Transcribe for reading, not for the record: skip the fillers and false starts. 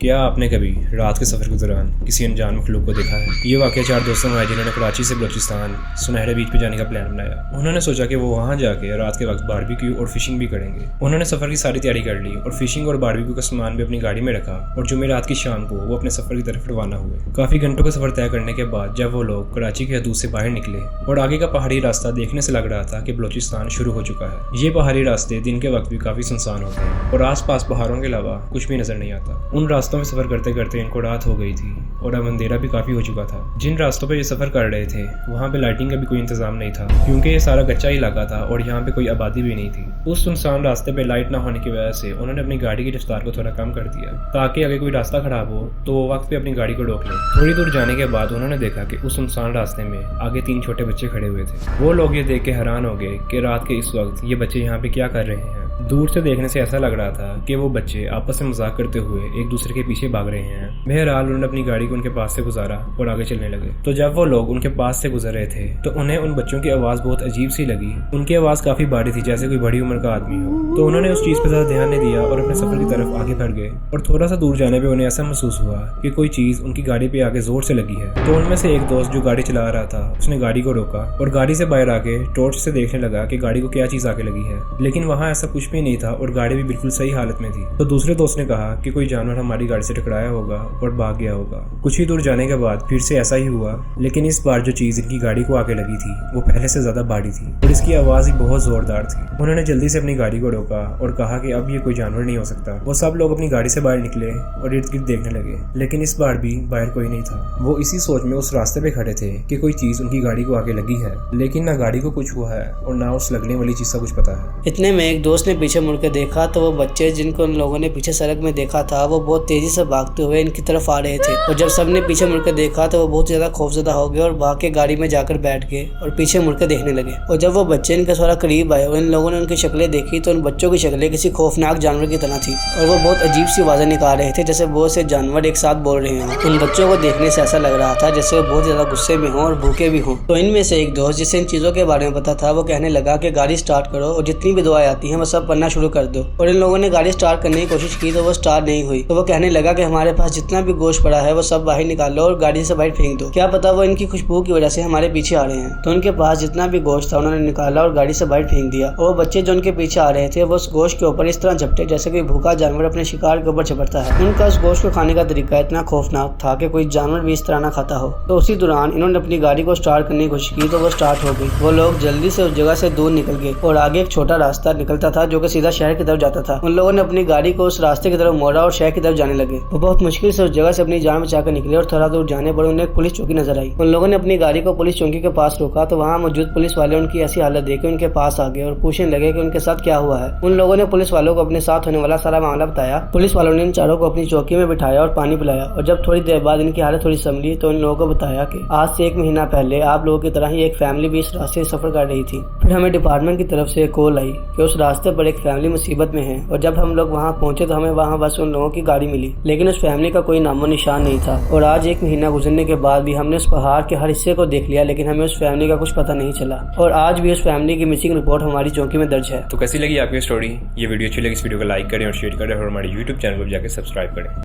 क्या आपने कभी रात के सफ़र के दौरान किसी अनजान मखलूक को देखा है? ये वाक़या 4 दोस्तों में है जिन्होंने कराची से बलूचिस्तान सुनहरे बीच पे जाने का प्लान बनाया। उन्होंने सोचा कि वो वहाँ जाके रात के वक्त बारबेक्यू और फिशिंग भी करेंगे। उन्होंने सफ़र की सारी तैयारी कर ली और फिशिंग और बारबेक्यू का सामान भी अपनी गाड़ी में रखा और जुमेरात की शाम को वो अपने सफ़र की तरफ रवाना हुए। काफ़ी घंटों का सफ़र तय करने के बाद जब वो लोग कराची के हदूद से बाहर निकले और आगे का पहाड़ी रास्ता देखने से लग रहा था कि बलूचिस्तान शुरू हो चुका है। ये पहाड़ी रास्ते दिन के वक्त भी काफ़ी सुनसान होते हैं और आस पास पहाड़ों के अलावा कुछ भी नजर नहीं आता। उन रास्तों में सफ़र करते करते इनको रात हो गई थी और अब अंधेरा भी काफी हो चुका था। जिन रास्तों पर ये सफर कर रहे थे वहाँ पे लाइटिंग का भी कोई इंतजाम नहीं था क्योंकि ये सारा कच्चा इलाका था और यहाँ पे कोई आबादी भी नहीं थी। उस सुनसान रास्ते पे लाइट ना होने की वजह से उन्होंने अपनी गाड़ी की रफ्तार को थोड़ा कम कर दिया ताकि अगर कोई रास्ता खराब हो तो वो वक्त पे अपनी गाड़ी को रोक ले। थोड़ी दूर जाने के बाद उन्होंने देखा कि उस सुनसान रास्ते में आगे 3 छोटे बच्चे खड़े हुए थे। वो लोग ये देख के हैरान हो गए कि रात के इस वक्त ये बच्चे यहाँ पे क्या कर रहे हैं। दूर से देखने से ऐसा लग रहा था कि वो बच्चे आपस में मजाक करते हुए एक दूसरे के पीछे भाग रहे हैं। बहरहाल उन्होंने अपनी गाड़ी को उनके पास से गुजारा और आगे चलने लगे। तो जब वो लोग उनके पास से गुजर रहे थे तो उन्हें उन बच्चों की आवाज बहुत अजीब सी लगी। उनकी आवाज काफी भारी थी जैसे कोई बड़ी उम्र का आदमी हो। तो उन्होंने उस चीज पर ज्यादा ध्यान नहीं दिया और अपने सफर की तरफ आगे बढ़ गए और थोड़ा सा दूर जाने पे उन्हें ऐसा महसूस हुआ कि कोई चीज उनकी गाड़ी पे आगे जोर से लगी है। तो उनमें से एक दोस्त जो गाड़ी चला रहा था उसने गाड़ी को रोका और गाड़ी से बाहर आके टॉर्च से देखने लगा कि गाड़ी को क्या चीज आगे लगी है, लेकिन वहाँ ऐसा कुछ भी नहीं था और गाड़ी भी बिल्कुल सही हालत में थी। तो दूसरे दोस्त ने कहा कि कोई जानवर हमारी गाड़ी से टकराया होगा और भाग गया होगा। कुछ ही दूर जाने के बाद फिर से ऐसा ही हुआ, लेकिन इस बार जो चीज इनकी गाड़ी को आगे लगी थी वो पहले से ज्यादा भारी थी और इसकी आवाज ही बहुत जोरदार थी। उन्होंने जल्दी से अपनी गाड़ी को रोका और कहा कि अब ये कोई जानवर नहीं हो सकता। वो सब लोग अपनी गाड़ी से बाहर निकले और इर्द गिर्द देखने लगे, लेकिन इस बार भी बाहर कोई नहीं था। वो इसी सोच में उस रास्ते पे खड़े थे कि कोई चीज उनकी गाड़ी को आगे लगी है, लेकिन ना गाड़ी को कुछ हुआ है और ना उस लगने वाली चीज का कुछ पता है। इतने में एक दोस्त ने पीछे मुड़ के देखा तो वो बच्चे जिनको उन लोगों ने पीछे सड़क में देखा था वो बहुत तेजी से भागते हुए इनकी तरफ आ रहे थे और जब सबने पीछे मुड़कर देखा तो वो बहुत ज्यादा खौफजदा हो गए और भाग के गाड़ी में जाकर बैठ गए और पीछे मुड़कर देखने लगे। और जब वो बच्चे इनके थोड़ा करीब आए और इन लोगों ने उनकी शक्लें देखी तो उन बच्चों की शक्लें किसी खौफनाक जानवर की तरह थी और वो बहुत अजीब सी आवाजें निकाल रहे थे जैसे बहुत से जानवर एक साथ बोल रहे हों। उन बच्चों को देखने से ऐसा लग रहा था जैसे वो बहुत ज्यादा गुस्से में हों और भूखे भी हों। तो इनमें से एक दोस्त जिसे इन चीजों के बारे में पता था वो कहने लगा कि गाड़ी स्टार्ट करो और जितनी भी दुआएं आती हैं वो सब पढ़ना शुरू कर दो। और इन लोगों ने गाड़ी स्टार्ट करने की कोशिश की तो वो स्टार्ट नहीं हुई। तो वो कहने लगा कि हमारे पास जितना भी गोश्त पड़ा है वो सब बाहर निकाल लो और गाड़ी से बाहर फेंक दो, क्या पता वो इनकी खुशबू की वजह से हमारे पीछे आ रहे हैं। तो उनके पास जितना भी गोश्त था उन्होंने निकाला और गाड़ी से बाहर फेंक दिया। और वो बच्चे जो उनके पीछे आ रहे थे वो उस गोश्त के ऊपर इस तरह झपटे जैसे कोई भूखा जानवर अपने शिकार के ऊपर झपटता है। उनका उस गोश्त को खाने का तरीका इतना खौफनाक था कि कोई जानवर भी इस तरह ना खाता हो। तो उसी दौरान इन्होंने अपनी गाड़ी को स्टार्ट करने की कोशिश की तो वो स्टार्ट हो गई। वो लोग जल्दी से उस जगह से दूर निकल गए और आगे एक छोटा रास्ता निकलता था जो कि सीधा शहर की तरफ जाता था। उन लोगों ने अपनी गाड़ी को उस रास्ते की तरफ मोड़ा और शहर की तरफ जाने लगे। वो बहुत मुश्किल से उस जगह से अपनी जान बचाकर निकले और थोड़ा दूर जाने पर उन्हें एक पुलिस चौकी नजर आई। उन लोगों ने अपनी गाड़ी को पुलिस चौकी के पास रोका तो वहाँ मौजूद पुलिस वाले उनकी ऐसी हालत देख उनके पास आ गए और पूछने लगे कि उनके साथ क्या हुआ है। उन लोगों ने पुलिस वालों को अपने साथ होने वाला सारा मामला बताया। पुलिस वालों ने इन चारों को अपनी चौकी में बिठाया और पानी पिलाया और जब थोड़ी देर बाद इनकी हालत थोड़ी संभली तो उन लोगों को बताया कि आज से 1 महीना पहले आप लोगों की तरह ही एक फैमिली भी इस रास्ते से सफर कर रही थी। फिर हमें डिपार्टमेंट की तरफ से कॉल आई कि उस रास्ते पर एक फैमिली मुसीबत में है और जब हम लोग वहाँ पहुंचे तो हमें वहाँ बस उन लोगों की गाड़ी मिली, लेकिन उस फैमिली का कोई नामो निशान नहीं था। और आज 1 महीना गुजरने के बाद भी हमने उस पहाड़ के हर हिस्से को देख लिया लेकिन हमें उस फैमिली का कुछ पता नहीं चला और आज भी उस फैमिली की मिसिंग रिपोर्ट हमारी चौकी में दर्ज है। तो कैसी लगी आपकी स्टोरी? ये वीडियो अच्छी लगी इस वीडियो को लाइक करें और शेयर करें और हमारे YouTube चैनल को जाकर सब्सक्राइब करें।